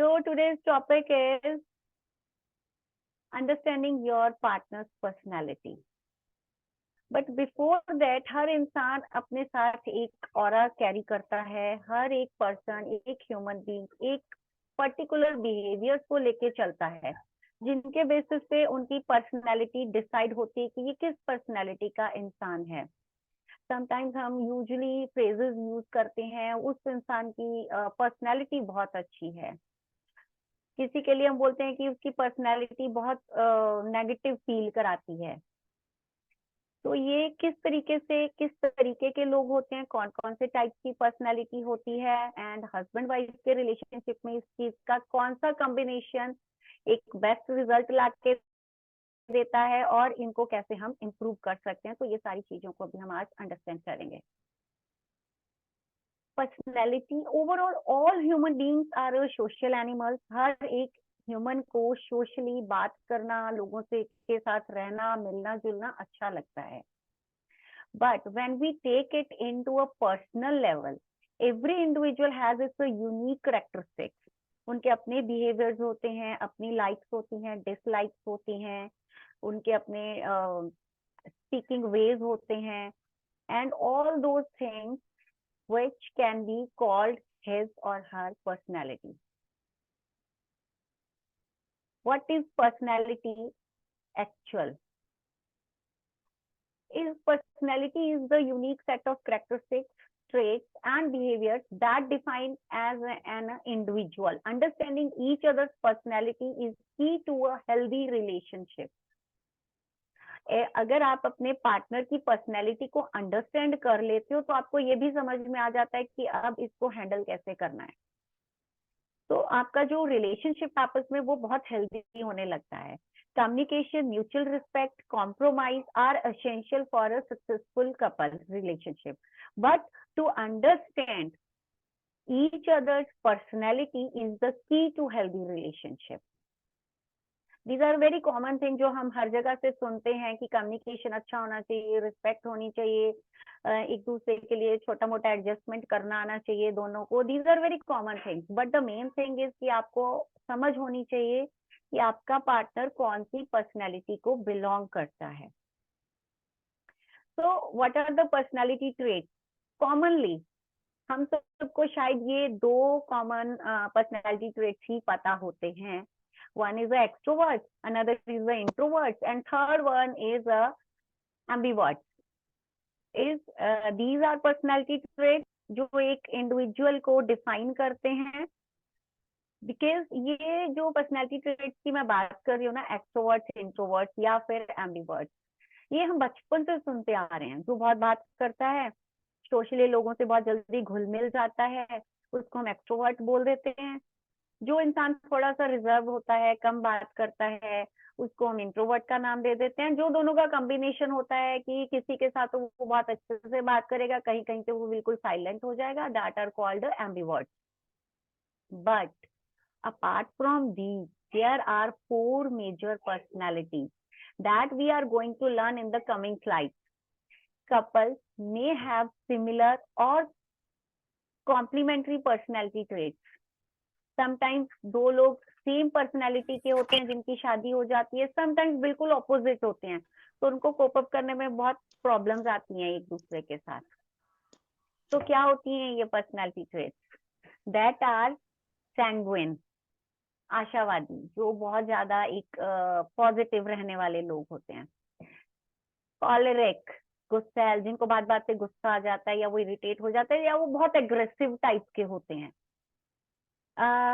So today's topic is understanding your partner's personality. But before that हर इंसान अपने साथ एक ऑरा कैरी करता है. हर एक पर्सन, एक ह्यूमन बीइंग एक पर्टिकुलर बिहेवियर्स को लेके चलता है, जिनके बेसिस पे उनकी पर्सनालिटी डिसाइड होती है कि ये किस पर्सनालिटी का इंसान है. समटाइम्स हम यूजुअली फ्रेजेस यूज करते हैं, उस इंसान की पर्सनालिटी बहुत अच्छी है. किसी के लिए हम बोलते हैं कि उसकी पर्सनालिटी बहुत नेगेटिव फील कराती है. तो ये किस तरीके के लोग होते हैं, कौन कौन से टाइप की पर्सनालिटी होती है, एंड हस्बैंड वाइफ के रिलेशनशिप में इस चीज का कौन सा कॉम्बिनेशन एक बेस्ट रिजल्ट ला के देता है, और इनको कैसे हम इम्प्रूव कर सकते हैं. तो ये सारी चीजों को भी हम आज अंडरस्टैंड करेंगे. Personality overall, all human beings are social animals. हर एक ह्यूमन को सोशली बात करना, लोगों से के साथ रहना, मिलना जुलना अच्छा लगता है. But when we take it into a personal level, every individual has its unique characteristics. उनके अपने बिहेवियर्स होते हैं, अपनी लाइक्स होती हैं, डिसलाइक्स होती हैं, उनके अपने स्पीकिंग वेज होते हैं, and all those things which can be called his or her personality. What is personality actual? Personality is the unique set of characteristics, traits, and behaviors that define as an individual. Understanding each other's personality is key to a healthy relationship. अगर आप अपने partner की personality को understand कर लेते हो, तो आपको ये भी समझ में आ जाता है कि अब इसको हैंडल कैसे करना है. तो आपका जो रिलेशनशिप आपस में वो बहुत हेल्दी होने लगता है. Communication, mutual respect, compromise are essential for a successful couple relationship. But to understand each other's personality is the key to healthy relationship. These are very common things जो हम हर जगह से सुनते हैं कि कम्युनिकेशन अच्छा होना चाहिए, रिस्पेक्ट होनी चाहिए, एक दूसरे के लिए छोटा मोटा एडजस्टमेंट करना आना चाहिए दोनों को. These are very common things, but the main thing is कि आपको समझ होनी चाहिए कि आपका पार्टनर कौन सी पर्सनैलिटी को बिलोंग करता है. So what are the personality traits? Commonly हम सबको शायद ये दो कॉमन पर्सनैलिटी ट्रेट्स ही पता होते हैं. One is a extrovert, another is a introvert, and third one is a ambivert. These are personality traits जो एक इंडिविजुअल को डिफाइन करते हैं. बिकॉज ये जो पर्सनैलिटी ट्रेट्स की मैं बात कर रही हूँ ना, एक्सट्रोवर्ट, इंट्रोवर्ट या फिर एम्बिवर्ट, ये हम बचपन से सुनते आ रहे हैं. जो बहुत बात करता है, सोशली लोगों से बहुत जल्दी घुल मिल जाता है, उसको हम एक्सट्रोवर्ट बोल देते हैं. जो इंसान थोड़ा सा रिजर्व होता है, कम बात करता है, उसको हम इंट्रोवर्ट का नाम दे देते हैं. जो दोनों का कॉम्बिनेशन होता है कि किसी के साथ वो बहुत अच्छे से बात करेगा, कहीं कहीं पे वो बिल्कुल साइलेंट हो जाएगा, that are called ambivert. But apart from these, there are 4 major personalities that we are going to learn in the coming slides. Couples may have similar or complementary personality traits. Sometimes दो लोग same personality के होते हैं जिनकी शादी हो जाती है, समटाइम्स बिल्कुल ऑपोजिट होते हैं, तो उनको कोप अप करने में बहुत प्रॉब्लम्स आती हैं एक दूसरे के साथ. तो क्या होती हैं ये personality traits? That are sanguine, आशावादी, जो बहुत ज्यादा एक पॉजिटिव रहने वाले लोग होते हैं. कॉलरिक, गुस्सैल, जिनको बात बात पे गुस्सा आ जाता है, या वो इरिटेट हो जाता है, या वो बहुत एग्रेसिव टाइप के होते हैं.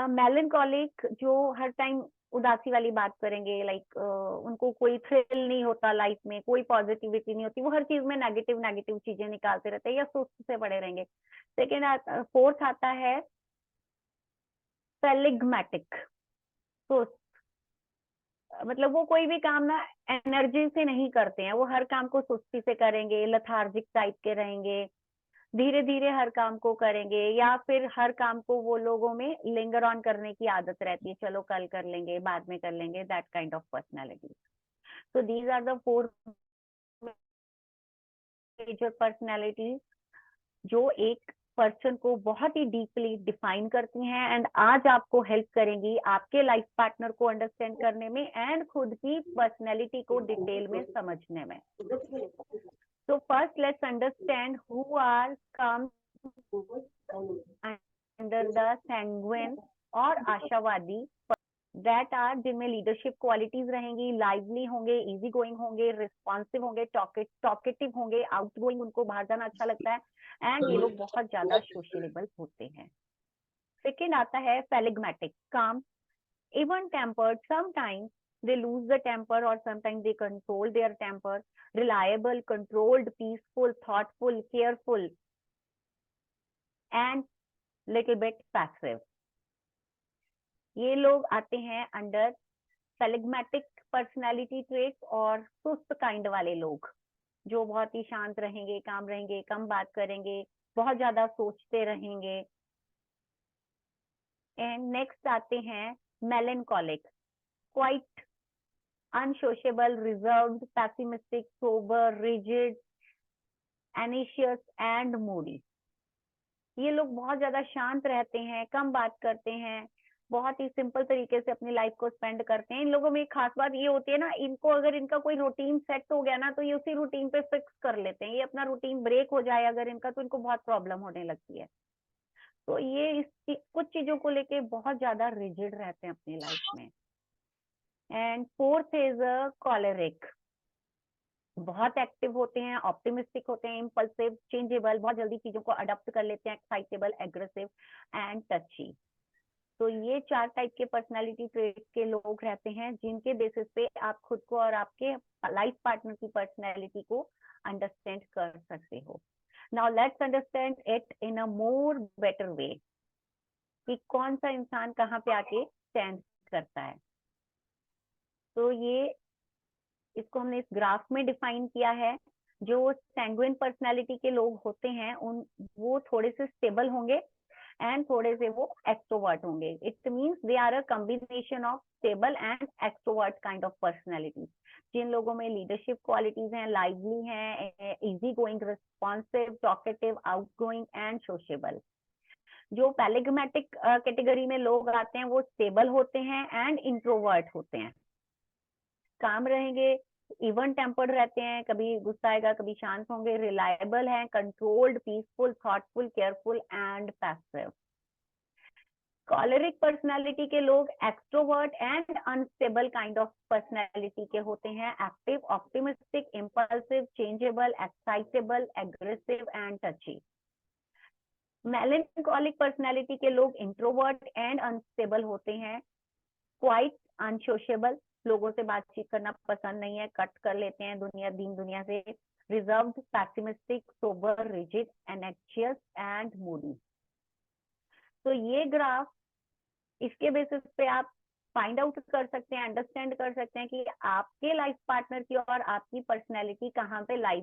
मेलनकॉलिक, जो हर टाइम उदासी वाली बात करेंगे, लाइक उनको कोई थ्रिल नहीं होता लाइफ में, कोई पॉजिटिविटी नहीं होती, वो हर चीज में नेगेटिव चीजें निकालते रहते हैं या सुस्त से पड़े रहेंगे. सेकेंड, फोर्थ आता है फेलिग्मेटिक, सुस्त, मतलब वो कोई भी काम ना एनर्जी से नहीं करते हैं, वो हर काम को सुस्ती से करेंगे, लथार्जिक टाइप के रहेंगे, धीरे धीरे हर काम को करेंगे, या फिर हर काम को वो लोगों में लिंगर ऑन करने की आदत रहती है, चलो कल कर लेंगे, बाद में कर लेंगे, that kind of personality. So these are the 4 major personalities जो एक पर्सन को बहुत ही डीपली डिफाइन करती हैं एंड आज आपको हेल्प करेंगी आपके लाइफ पार्टनर को अंडरस्टैंड करने में एंड खुद की पर्सनैलिटी को डिटेल में समझने में। So first let's understand who are comes under the sanguine और आशावादी that are जिनमें लीडरशिप क्वालिटीज रहेंगी, लाइवली होंगे, इजी गोइंग होंगे, रिस्पॉन्सिव होंगे, टॉकेटिव होंगे, आउट गोइंग, उनको बाहर जाना अच्छा लगता है एंड ये लोग बहुत ज्यादा सोशलेबल होते हैं। सेकेंड आता है phlegmatic, calm, even tempered, sometimes they lose the temper or sometimes they control their temper, reliable, controlled, peaceful, thoughtful, careful and little bit passive। ये लोग आते हैं अंडर phlegmatic पर्सनालिटी ट्रेट्स और सुस्त काइंड वाले लोग जो बहुत ही शांत रहेंगे, काम रहेंगे, कम बात करेंगे, बहुत ज्यादा सोचते रहेंगे। एंड नेक्स्ट आते हैं melancholic, quite unsociable, reserved, pessimistic, sober, rigid, anxious and moody। ये लोग बहुत ज्यादा शांत रहते हैं, कम बात करते हैं, बहुत ही सिंपल तरीके से अपनी लाइफ को स्पेंड करते हैं। इन लोगों में एक खास बात ये होती है ना, इनको अगर इनका कोई रूटीन सेट हो गया ना तो ये उसी रूटीन पे फिक्स कर लेते हैं। ये अपना रूटीन ब्रेक हो जाए अगर इनका तो इनको बहुत प्रॉब्लम होने लगती है। तो ये कुछ चीजों को लेके बहुत ज्यादा रिजिड रहते हैं अपनी लाइफ में। एंड फोर्थ इज कॉलरिक, बहुत एक्टिव होते हैं, ऑप्टिमिस्टिक होते हैं, इम्पल्सिव, चेंजेबल, बहुत जल्दी चीजों को अडॉप्ट कर लेते हैं, एक्साइटेबल, एग्रेसिव एंड टची। तो ये 4 टाइप के पर्सनालिटी ट्रेट के लोग रहते हैं जिनके बेसिस पे आप खुद को और आपके लाइफ पार्टनर की पर्सनालिटी को अंडरस्टैंड कर सकते हो। Now let's understand it in a more better way कि कौन सा इंसान कहाँ पे आके स्टैंड करता है। तो ये इसको हमने इस ग्राफ में डिफाइन किया है। जो सैंग्विन पर्सनालिटी के लोग होते हैं वो थोड़े से स्टेबल होंगे एंड थोड़े से वो एक्सट्रोवर्ट होंगे। It means they are a combination of stable and extrovert kind of personality. जिन लोगों में लीडरशिप क्वालिटीज हैं, लाइवली हैं, easy going, responsive, talkative, outgoing and sociable. जो पैलेग्मेटिक कैटेगरी में लोग आते हैं वो स्टेबल होते हैं एंड इंट्रोवर्ट होते हैं, काम रहेंगे, इवन टेम्पर्ड रहते हैं, कभी गुस्सा आएगा कभी शांत होंगे, रिलायबल हैं, controlled, peaceful, thoughtful, careful and passive. Choleric personality के लोग extrovert and unstable kind of personality के होते हैं, active, optimistic, impulsive, changeable, excitable, aggressive and touchy. Melancholic personality के लोग इंट्रोवर्ट एंड अनस्टेबल होते हैं, क्वाइट अनसोशेबल, लोगों से बातचीत करना पसंद नहीं है, कट कर लेते हैं दुनिया से, reserved, pessimistic, sober, rigid, anxious and moody. तो ये ग्राफ, इसके बेसिस पे आप फाइंड आउट कर सकते हैं, अंडरस्टैंड कर सकते हैं कि आपके लाइफ पार्टनर की और आपकी पर्सनैलिटी कहाँ पे लाई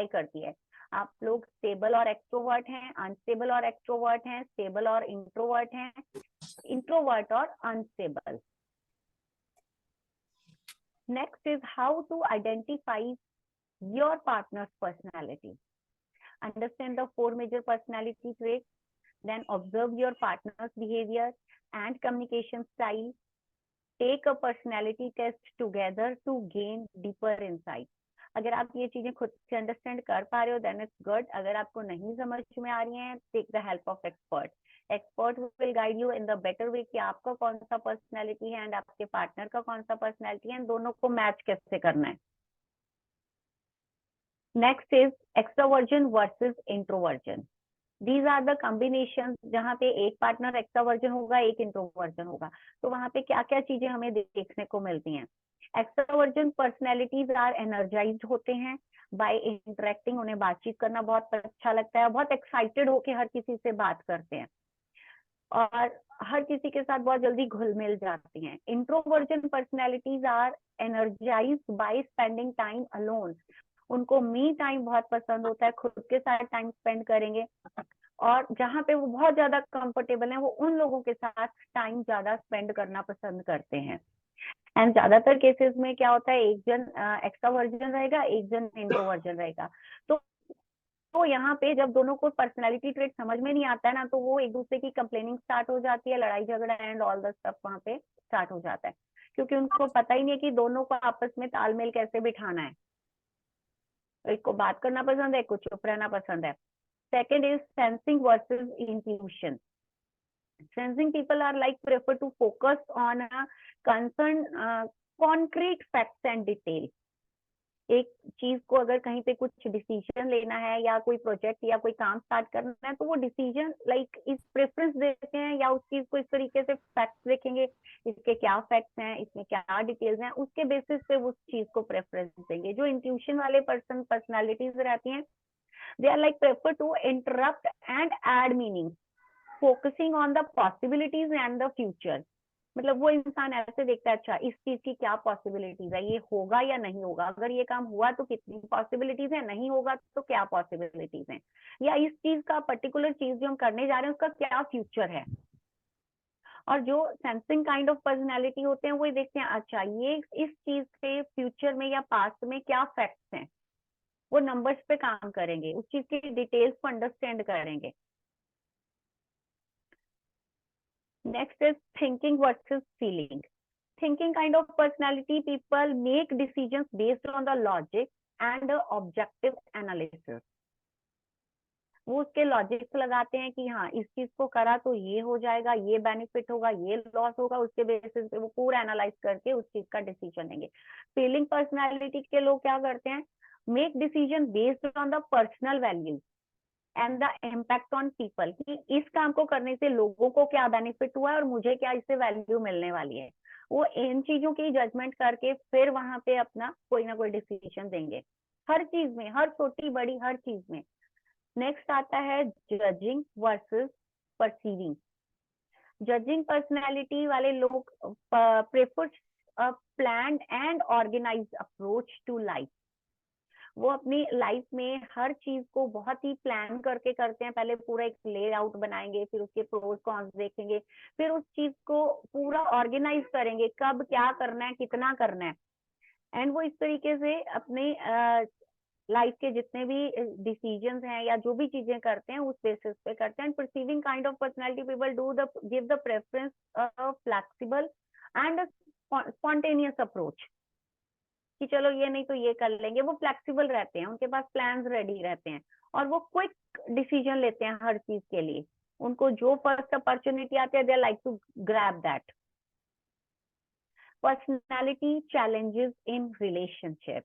करती है। आप लोग स्टेबल और एक्सट्रोवर्ट हैं, अनस्टेबल और एक्सट्रोवर्ट हैं, स्टेबल और इंट्रोवर्ट हैं, इंट्रोवर्ट और unstable. Next is how to identify your partner's personality. Understand the 4 major personality traits, then observe your partner's behavior and communication style. Take a personality test together to gain deeper insight. अगर आप ये चीजें खुद से understand कर पा रहे हो देन इट्स गुड। अगर आपको नहीं समझ में आ रही हैं, take the help of expert. Expert will guide you in the better way कि आपका कौन सा पर्सनैलिटी है एंड आपके पार्टनर का कौन सा पर्सनैलिटी है, दोनों को मैच कैसे करना है। Next is extroversion versus introversion. These are the combination जहाँ पे एक पार्टनर एक्सट्रोवर्जन होगा, एक इंट्रोवर्जन होगा। तो वहां पे क्या क्या चीजें हमें देखने को मिलती हैं। एक्सट्रोवर्जन पर्सनैलिटीज आर एनर्जाइज्ड होते हैं बाय इंटरेक्टिंग, उन्हें बातचीत करना बहुत अच्छा लगता है, बहुत एक्साइटेड होके हर किसी से बात करते हैं और हर किसी के साथ बहुत जल्दी घुल मिल जाती हैं। Introversion personalities are energised by spending time alone, उनको मी टाइम बहुत पसंद होता है, खुद के साथ टाइम स्पेंड करेंगे और जहाँ पे वो बहुत ज्यादा कंफर्टेबल हैं वो उन लोगों के साथ टाइम ज्यादा स्पेंड करना पसंद करते हैं। एंड ज्यादातर केसेस में क्या होता है, एक जन एक्स्ट्रावर्जन रहेगा, एक जन इंट्रोवर्जन रहेगा। तो यहाँ पे जब दोनों को पर्सनैलिटी ट्रेट समझ में नहीं आता है ना, तो वो एक दूसरे की कंप्लेनिंग स्टार्ट हो जाती है, लड़ाई झगड़ा एंड ऑल द स्टफ वहां पे स्टार्ट हो जाता है, क्योंकि उनको पता ही नहीं है कि दोनों को आपस में तालमेल कैसे बिठाना है। एक को बात करना पसंद है, एक को चुप रहना पसंद है। Second is sensing versus intuition. Sensing people are like prefer to focus on a concern concrete facts and detail। एक चीज को अगर कहीं पे कुछ डिसीजन लेना है या कोई प्रोजेक्ट या कोई काम स्टार्ट करना है, तो वो डिसीजन लाइक इस प्रेफरेंस देते हैं, या उस चीज को इस तरीके से फैक्ट्स देखेंगे, इसके क्या फैक्ट्स हैं, इसमें क्या डिटेल्स हैं, उसके बेसिस पे उस चीज को प्रेफरेंस देंगे। जो इंट्यूशन वाले पर्सनालिटीज रहती हैं, they are like prefer to interrupt and add meaning, focusing on the possibilities and the future. मतलब वो इंसान ऐसे देखता है, अच्छा इस चीज की क्या पॉसिबिलिटीज है, ये होगा या नहीं होगा, अगर ये काम हुआ तो कितनी पॉसिबिलिटीज है, नहीं होगा तो क्या पॉसिबिलिटीज है, या इस चीज का पर्टिकुलर चीज जो हम करने जा रहे हैं उसका क्या फ्यूचर है। और जो सेंसिंग काइंड ऑफ पर्सनैलिटी होते हैं वो देखते हैं, अच्छा ये इस चीज के फ्यूचर में या पास्ट में क्या फैक्ट्स हैं, वो नंबर्स पे काम करेंगे, उस चीज की डिटेल्स को अंडरस्टैंड करेंगे। Next is thinking versus feeling. Thinking kind of personality people make decisions based on the logic and objective analysis. वो उसके लॉजिक्स लगाते हैं कि हाँ इस चीज को करा तो ये हो जाएगा, ये बेनिफिट होगा, ये लॉस होगा, उसके बेसिस पे वो पूरा एनालाइज करके उस चीज का डिसीजन लेंगे। फीलिंग पर्सनालिटी के लोग क्या करते हैं, make decision based on the personal values and the impact on people, कि इस काम को करने से लोगों को क्या बेनिफिट हुआ है और मुझे क्या इससे वैल्यू मिलने वाली है। वो इन चीजों की जजमेंट करके फिर वहां पे अपना कोई ना कोई डिसीजन देंगे, हर चीज में, हर छोटी बड़ी हर चीज में। नेक्स्ट आता है judging versus perceiving. Judging personality वाले लोग prefer planned and organised approach to life. वो अपनी लाइफ में हर चीज को बहुत ही प्लान करके करते हैं, पहले पूरा एक लेआउट बनाएंगे, फिर उसके प्रोज कॉन्स देखेंगे, फिर उस चीज को पूरा ऑर्गेनाइज करेंगे, कब क्या करना है, कितना करना है। एंड वो इस तरीके से अपने लाइफ के जितने भी डिसीजंस हैं या जो भी चीजें करते हैं उस बेसिस पे करते हैं। Perceiving kind of personality people do the give the preference flexible and spontaneous approach, कि चलो ये नहीं तो ये कर लेंगे। वो फ्लेक्सिबल रहते हैं, उनके पास प्लान्स रेडी रहते हैं, और वो क्विक डिसीजन लेते हैं हर चीज के लिए। उनको जो फर्स्ट अपॉर्चुनिटी आती है, they like to grab that. Personality challenges in relationship.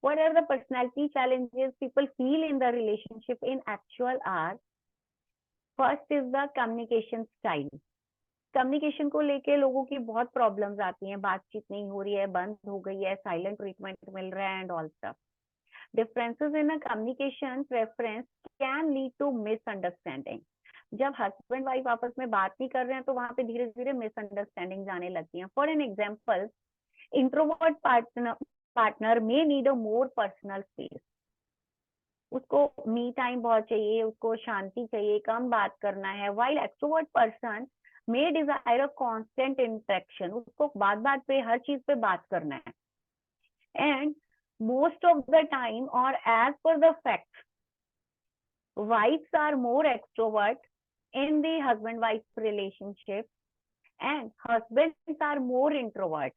What are the personality challenges people feel in the relationship in actual are? First is the communication style. Communication को लेके लोगों की बहुत प्रॉब्लम्स आती हैं, बातचीत नहीं हो रही है, बंद हो गई है, साइलेंट ट्रीटमेंट मिल रहा है and all stuff. Differences in a communication preference can lead to misunderstanding. जब हस्बैंड वाइफ आपस में बात नहीं कर रहे हैं तो वहां पे धीरे धीरे मिसअंडरस्टैंडिंग आने लगती हैं। For an example, introvert partner may need a more personal space. उसको मी टाइम बहुत चाहिए, उसको शांति चाहिए, कम बात करना है। While extrovert person may desire a constant interaction, उसको बात बात पे हर चीज पे बात करना है। And most of the time और as per the fact, wives are more extrovert in the husband wife relationship and husbands are more introvert.